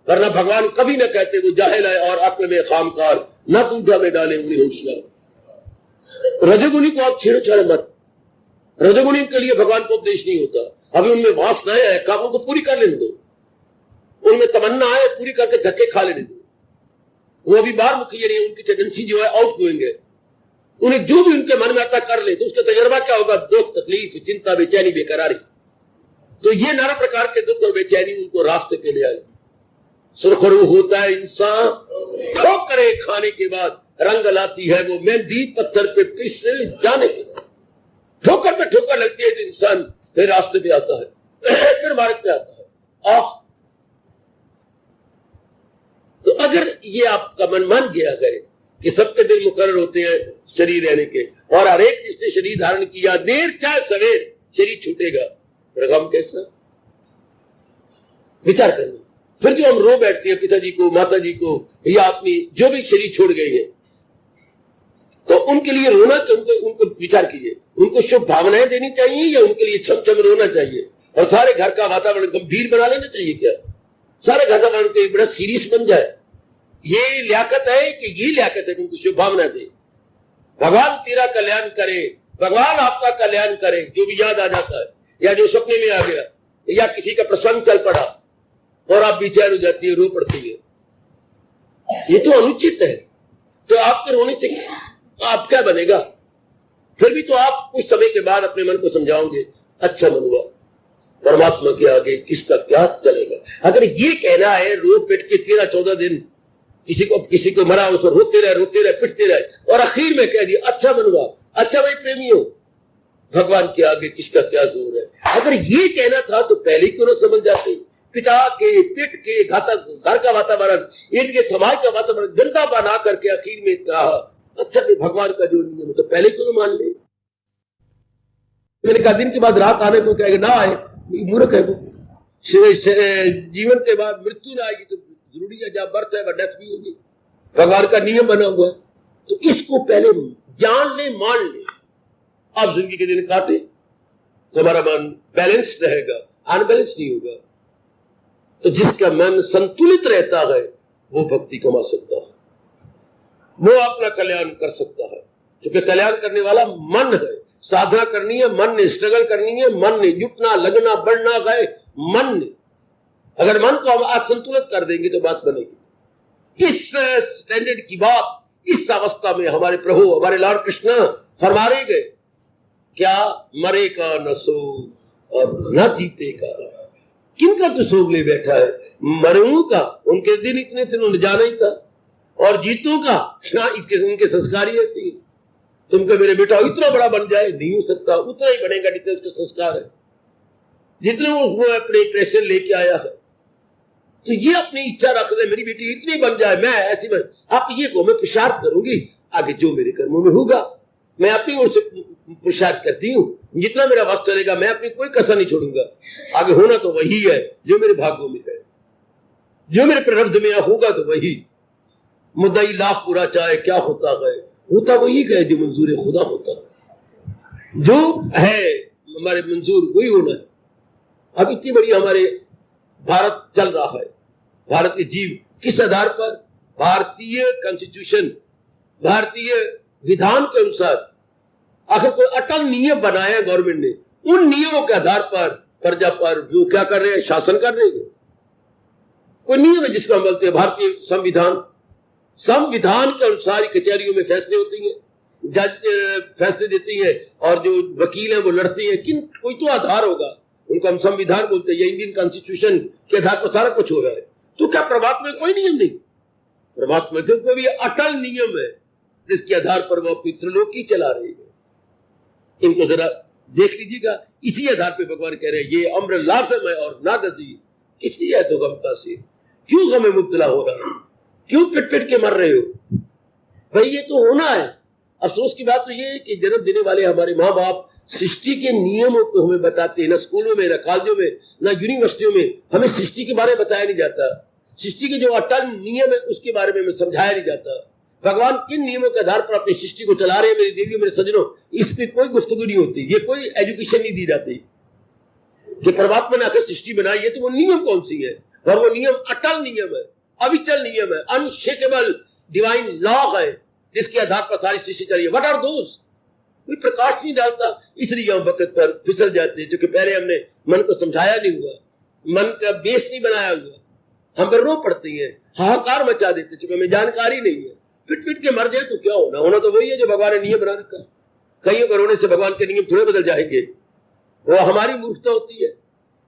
वरना भगवान कभी ना कहते वो जाहिल है और अक्ल में खामकार, न दूधा में डाले उन्हें होशियार। रजोगुणी को आप छेड़ो मत। रजोगुणी के लिए भगवान को उपदेश नहीं होता। अभी उनमें वासनाएं है, कामों को पूरी कर लेने दो। उनमें तमन्ना है, पूरी करके धक्के खा लेने दो। वो अभी बाहर मुखी नहीं, उनकी टेंडेंसी जो है आउट गोइंग है। उन्हें जो भी उनके मन में आता कर ले, तो उसका तजर्बा क्या होगा? दुख, तकलीफ, चिंता, बेचैनी, बेकरारी। तो ये नाना प्रकार के दुख और बेचैनी उनको रास्ते पे ले आए। सुरखरू होता है इंसान, ठोकरे खाने के बाद रंग लाती है वो मेहंदी पत्थर पे पिस जाने के बाद। ठोकर पे ठोकर लगती है तो इंसान फिर रास्ते पे आता है, फिर मार्ग पे आता है। तो अगर ये आपका मन मान गया गए कि सबके दिन मुकर्रर होते हैं शरीर रहने के, और हर एक जिसने शरीर धारण किया देर चाहे सवेर शरीर छूटेगा। गम कैसा विचार करना। फिर जो हम रो बैठते हैं पिताजी को, माता जी को, या अपनी जो भी शरीर छोड़ गए हैं, तो उनके लिए रोना, तो उनको विचार कीजिए, उनको शुभ भावनाएं देनी चाहिए या उनके लिए छम छम रोना चाहिए, और सारे घर का वातावरण गंभीर बना लेना चाहिए क्या? सारे घर का वातावरण एक बड़ा सीरियस बन जाए। ये लियाकत है कि ये लियाकत है कि उनको शुभ भावना दे। भगवान तेरा कल्याण करे, भगवान आपका कल्याण करे, जो भी याद आ जाता है या जो सपने में आ गया या किसी का प्रसंग चल पड़ा और आप बेचैन हो जाती है, रो पड़ती है, ये तो अनुचित है। तो आपके रोने से आप क्या बनेगा? फिर भी तो आप कुछ समय के बाद अपने मन को समझाओगे, अच्छा मन हुआ, परमात्मा के आगे किसका क्या चलेगा। अगर ये कहना है रो पिट के 13-14 दिन किसी को मरा उसको रोते रहे पिटते रहे, और आखिर में कह दिया अच्छा मन हुआ, अच्छा भाई प्रेमियों, भगवान के आगे किसका क्या जोर है। अगर ये कहना था तो पहले क्यों ना समझ जाते? पिता के पिट के घातक घर का वातावरण, इनके समाज का वातावरण गंदा बना करके आखिर में कहा अच्छा कि भगवान का जो नियम है तो पहले क्यों ना मान ले। मैंने कहा दिन के बाद रात आने को कहेगा ना आए, मूर्ख है वो। जीवन के बाद मृत्यु ना आएगी तो जरूरी है, जहां बर्थ है वह डेथ भी होगी, भगवान का नियम बना हुआ है। तो इसको पहले जान ले, मान ले। आप जिंदगी के दिन काटे तो हमारा मन बैलेंस रहेगा, अनबैलेंस नहीं होगा। तो जिसका मन संतुलित रहता है वो भक्ति कमा सकता है, वो अपना कल्याण कर सकता है, क्योंकि कल्याण करने वाला मन है। साधना करनी है मन ने, स्ट्रगल करनी है मन ने, जुटना लगना बढ़ना गए मन ने। अगर मन को हम असंतुलित कर देंगे तो बात बनेगी। इस स्टैंडर्ड की बात इस अवस्था में हमारे प्रभु, हमारे लॉर्ड कृष्ण फरमा गए, क्या मरे का न सो और न जीते का। किनका तो सोग ले बैठा है? मरू का, उनके दिन इतने थे उन्होंने जाना ही था, और जीतू का उनके संस्कार ही ऐसे। तुमको मेरे बेटा इतना बड़ा बन जाए, नहीं हो सकता, उतना ही बनेगा जितने उसके संस्कार है, जितने वो अपने प्रेशर लेके आया है। तो ये अपनी इच्छा रख ले मेरी बेटी इतनी बन जाए, मैं ऐसी बन, आप ये को मैं पुरुषार्थ करूंगी, आगे जो मेरे कर्मों में होगा मैं अपनी ओर से पुरुषार्थ करती हूँ, जितना मेरा वश चलेगा मैं अपनी कोई कसर नहीं छोड़ूंगा। आगे होना तो वही है जो मेरे भाग्यों में है, जो मेरे प्रारब्ध में होगा तो वही। मुद्दाई लाख पूरा चाहे क्या होता है, होता वही है जो मंजूर खुदा होता है, जो है हमारे मंजूर वही होना है। अब इतनी बड़ी हमारे भारत चल रहा है, भारत के जीव किस आधार पर? भारतीय कॉन्स्टिट्यूशन, भारतीय विधान के अनुसार आखिर कोई अटल नियम बनाया गवर्नमेंट ने, उन नियमों के आधार पर प्रजा पर वो क्या कर रहे हैं, शासन कर रहे हैं। कोई नियम है जिसको हम बोलते हैं भारतीय संविधान। संविधान के अनुसार ही कचहरियों में फैसले होते हैं, जज फैसले देती है और जो वकील हैं वो लड़ते हैं। किन कोई तो आधार होगा, उनको हम संविधान बोलते हैं, या इंडियन कॉन्स्टिट्यूशन के आधार पर सारा कुछ हो रहा है। तो क्या परमात्मा में कोई नियम नहीं? परमात्मा के कोई भी अटल नियम है जिसके आधार पर वो अपनी त्रिलोकी चला रही है। इनको जरा देख लीजिएगा। इसी आधार पर भगवान कह रहे हैं ये अम्र लाजम है और ना दजी, किसलिए है तो गमता से, क्यों गमे मुब्तला हो रहा है, क्यों पिट पिट के मर रहे हो? भाई ये तो होना है। अफसोस की बात तो ये है कि जन्म देने वाले हमारे माँ बाप सृष्टि के नियमों को हमें बताते हैं, ना स्कूलों में, ना कॉलेजों में, ना यूनिवर्सिटियों में हमें सृष्टि के बारे में बताया नहीं जाता। सृष्टि के जो अटल नियम है उसके बारे में हमें समझाया नहीं जाता। भगवान किन नियमों के आधार पर अपनी सृष्टि को चला रहे हैं मेरी देवियों, मेरे सज्जनों, इस पर कोई गुफ्तगू नहीं होती, ये कोई एजुकेशन नहीं दी जाती कि परमात्मा ने आकर सृष्टि बनाई है तो वो नियम कौन सी है, और वो नियम अटल नियम है, अविचल नियम है, अनशेकेबल डिवाइन लॉ है जिसके आधार पर सारी सृष्टि चली है। What are those? कोई प्रकाश नहीं डालता, इसलिए हम वक्त पर फिसल जाते हैं, क्योंकि पहले हमने मन को समझाया नहीं हुआ, मन का बेस नहीं बनाया हुआ। हम पर रो पड़ते हैं, हाहाकार मचा देते, क्योंकि हमें जानकारी नहीं है। पिट पिट के मर जाए तो क्या होना, होना तो वही है जो भगवान ने नियम बना रखा है। कईयों को रोने से भगवान के नियम थोड़े बदल जाएंगे, वो हमारी मूर्खता होती है।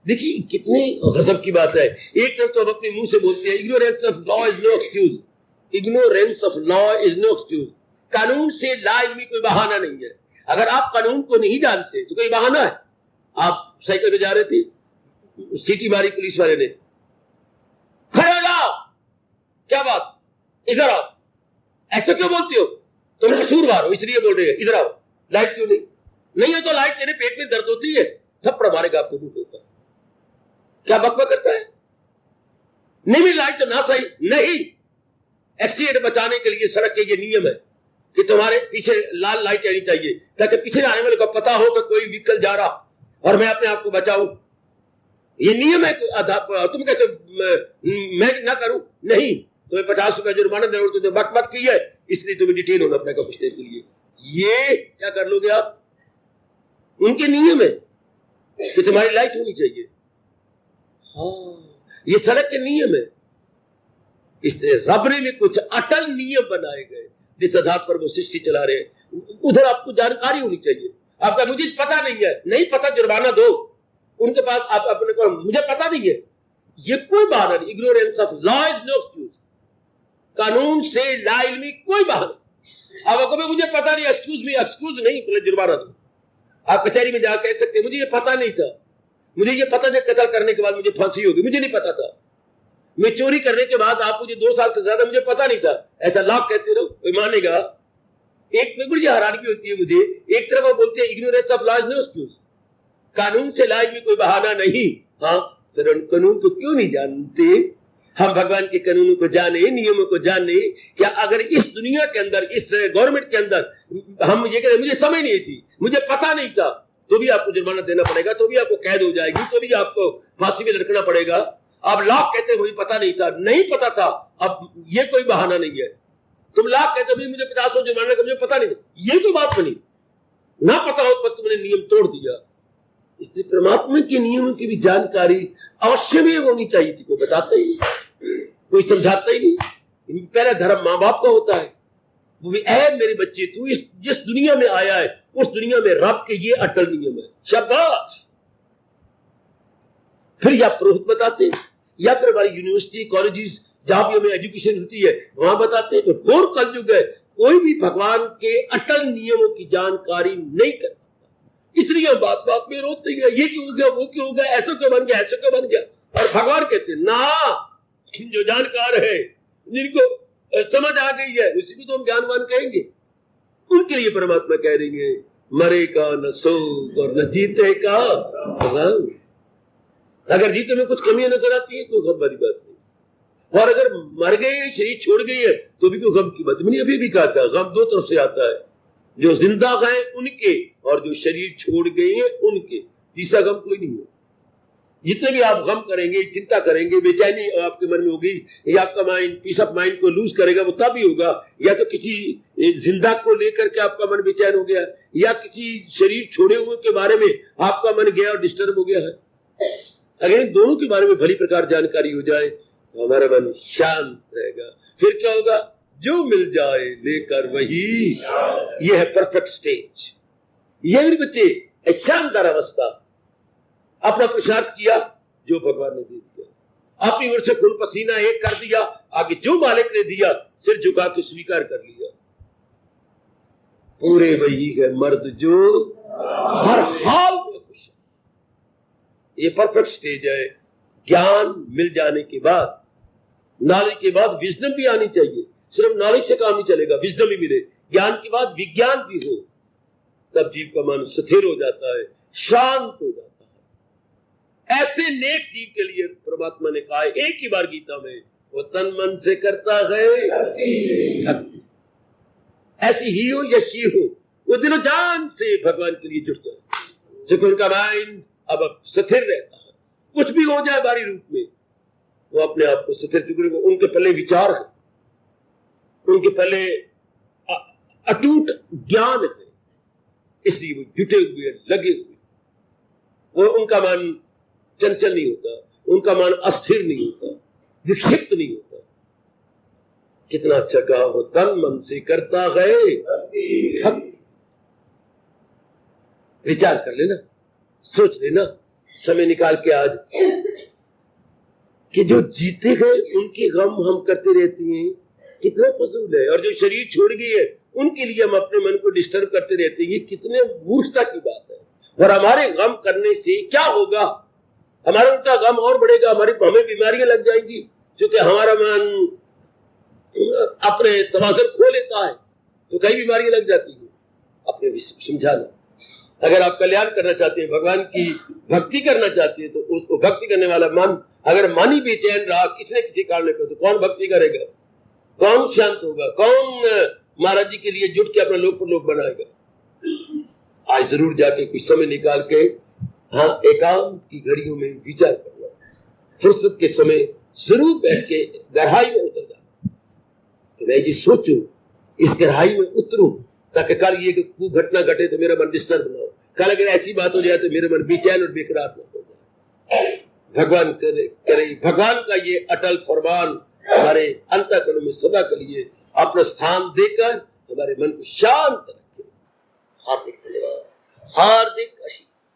देखिए कितनी गजब की बात है। एक तरफ तो हम अपने मुंह से बोलते हैं ignorance of law is no excuse, ignorance of law is no excuse. कानून से लाइफ में कोई बहाना नहीं है। अगर आप कानून को नहीं जानते तो कोई बहाना है? आप साइकिल पे जा रहे थे, सीटी मारी पुलिस वाले ने, खड़े हो जाओ, क्या बात, इधर आओ, ऐसा क्यों बोलते हो, तुम कसूरवार हो इसलिए बोल रहे हो, इधर आओ, लाइट क्यों नहीं है तो लाइट तेरे पेट में दर्द होती है, थप्पड़ मारेगा आपको मुंह के ऊपर। क्या बकबक करता है, नहीं मेरी लाइट तो ना सही नहीं। एक्सीडेंट बचाने के लिए सड़क के ये नियम है कि तुम्हारे पीछे लाल लाइट आनी चाहिए ताकि पीछे आने वाले को पता हो कि कोई व्हीकल जा रहा और मैं अपने आप को बचाऊं। ये नियम है तुम कहते मैं ना करूं, नहीं, तुम्हें 50 रुपए जुर्माना देना, तुमने बकबक की है इसलिए तुम्हें डिटेन होना पड़ेगा कुछ देर के लिए। ये क्या कर लोगे आप, उनके नियम है कि तुम्हारी लाइट होनी चाहिए। हाँ, ये सड़क के नियम है। इसलिए रब ने भी कुछ अटल नियम बनाए गए जिस आधार पर वो सृष्टि चला रहे हैं। उधर आपको जानकारी होनी चाहिए। आपका मुझे पता नहीं है, नहीं पता जुर्माना दो, उनके पास आप अपने को मुझे पता नहीं है, ये कोई बहाना नहीं। Ignorance of law is no excuse. कानून से लाइल्मी कोई बहाना। अब अगर मुझे पता नहीं, एक्सक्यूज मी, एक्सक्यूज नहीं, पहले जुर्माना दो। आप कचहरी में जाकर कह सकते मुझे ये पता नहीं था, मुझे ये पता नहीं कत्ल करने के बाद मुझे फांसी होगी, मुझे नहीं पता था, मैं चोरी करने के बाद आप मुझे 2 साल से ज्यादा, मुझे पता नहीं था। ऐसा लाख कहते रहो, कोई मानेगा? एक में बड़ी हैरानी होती है मुझे, एक तरफ वो बोलते हैं ignorance of law is no excuse, कानून से लाज में कोई बहाना नहीं। हाँ, फिर उन कानून को क्यों नहीं जानते? हम भगवान के कानूनों को जाने, नियमों को जाने। क्या अगर इस दुनिया के अंदर, इस गवर्नमेंट के अंदर हम ये कहें मुझे समझ नहीं थी, मुझे पता नहीं था, तो भी आपको जुर्माना देना पड़ेगा, तो भी आपको कैद हो जाएगी, तो भी आपको फांसी में लटकना पड़ेगा। आप लाख कहते मुझे पता नहीं था, नहीं पता था, अब ये कोई बहाना नहीं है। तुम लाख कहते भी मुझे 50 जुर्माना का मुझे पता नहीं, ये कोई बात बनी, ना पता हो पर तुमने नियम तोड़ दिया। इसलिए परमात्मा के नियमों की भी जानकारी अवश्य में होनी चाहिए थी, कोई बताता ही नहीं, कोई समझाता ही नहीं। पहला धर्म माँ बाप का होता है, वो भी ऐ मेरे बच्चे तू इस जिस दुनिया में आया है उस दुनिया में रब के ये अटल नियम है, शाबाश। फिर या पुरोहित बताते हैं, या फिर हमारी यूनिवर्सिटी कॉलेजेस जहां भी हमें एजुकेशन होती है वहां बताते हैं। तो घोर कलयुग है, कोई भी भगवान के अटल नियमों की जानकारी नहीं कर पाता। इसलिए हम बात बात में रोते हैं, ये क्यों हो गया, वो क्यों हो गया, ऐसा क्यों बन गया, ऐसा क्यों बन गया। और भगवान कहते हैं ना, जो जानकार है, जिनको समझ आ गई है, उसी को तो हम ज्ञानवान कहेंगे। उनके लिए परमात्मा कह रही है मरे का न शोक और न जीते का गम। अगर जीते में कुछ कमियां नजर आती है तो गम वाली बात नहीं, और अगर मर गए, शरीर छोड़ गई है, तो भी कोई गम की बात। मैंने अभी भी कहा था, गम 2 तरफ से आता है, जो जिंदा गए उनके और जो शरीर छोड़ गए हैं उनके। तीसरा गम कोई नहीं है। जितने भी आप गम करेंगे, चिंता करेंगे, बेचैनी आपके मन में होगी, या आपका माइंड पीस ऑफ माइंड को लूज करेगा, वो तभी होगा या तो किसी जिंदा को लेकर के आपका मन बेचैन हो गया, या किसी शरीर छोड़े हुए के बारे में आपका मन गया और डिस्टर्ब हो गया है। अगर इन दोनों के बारे में भली प्रकार जानकारी हो जाए तो हमारा मन शांत रहेगा। फिर क्या होगा, जो मिल जाए लेकर वही, ये है परफेक्ट स्टेज। ये मेरे बच्चे शानदार अवस्था, अपना पुरुषार्थ किया, जो भगवान ने दे दिया, अपनी ओर से खून पसीना एक कर दिया, आगे जो मालिक ने दिया सिर झुका के स्वीकार कर लिया। पूरे वही है मर्द जो हर हाल में खुश है। ये परफेक्ट स्टेज है। ज्ञान मिल जाने के बाद, नॉलेज के बाद विजडम भी आनी चाहिए। सिर्फ नॉलेज से काम नहीं चलेगा, विजडम भी मिले, ज्ञान के बाद विज्ञान भी हो, तब जीव का मन स्थिर हो जाता है, शांत हो जाता है। ऐसे नेक जीव के लिए परमात्मा ने कहा एक ही बार गीता में, वो तन मन से करता है भक्ति। ऐसी ही हो या शी हो, वो दिलो जान से भगवान के लिए जुड़ता है, जो उनका माइंड अब स्थिर रहता है। कुछ भी हो जाए बारी रूप में, वो अपने आप को स्थिर जुड़े। उनके पहले विचार है, उनके पहले अटूट ज्ञान है, इसलिए वो जुटे हुए, लगे हुए। वो उनका मन चंचल नहीं होता, उनका मन अस्थिर नहीं होता, विक्षिप्त नहीं होता। कितना अच्छा कहा, वो तन मन से करता है भक्ति। विचार कर लेना, सोच लेना, समय निकाल के आज, कि जो जीते गए उनके गम हम करते रहते हैं, कितना फजूल है। और जो शरीर छोड़ गई है उनके लिए हम अपने मन को डिस्टर्ब करते रहते हैं, ये कितने मूर्खता की बात है। और हमारे गम करने से क्या होगा, हमारा उनका गम और बढ़ेगा, हमें बीमारियां लग जाएंगी, क्योंकि हमारा मन अपने तवाज़ुन खो लेता है तो कई बीमारियां लग जाती है। अपने समझाना, अगर आप कल्याण करना चाहते हैं, भगवान की भक्ति करना चाहते हैं, तो उसको भक्ति करने वाला मन अगर मन ही बेचैन रहा किसी न किसी कारण को, तो कौन भक्ति करेगा, कौन शांत होगा, कौन महाराज जी के लिए जुट के अपना लोक पर लोक बनाएगा। आज जरूर जाके कुछ समय निकाल के एकांत की घड़ियों में विचार करना, फुर्सत के समय जरूर बैठ के गहराई में उतर जाना। तो मैं जी सोचूं, इस गहराई में उतरूं, ताकि कल ये घटना घटे तो मेरा मन डिस्टर्ब ना हो, कल अगर ऐसी बात हो जाए तो मेरा मन बेचैन और बेकरार न हो जाए। भगवान करे भगवान का ये अटल फरमान हमारे अंतःकरण में सदा के लिए अपना स्थान देकर हमारे मन को शांत रखे। हार्दिक धन्यवाद, हार्दिक आशीर्वाद।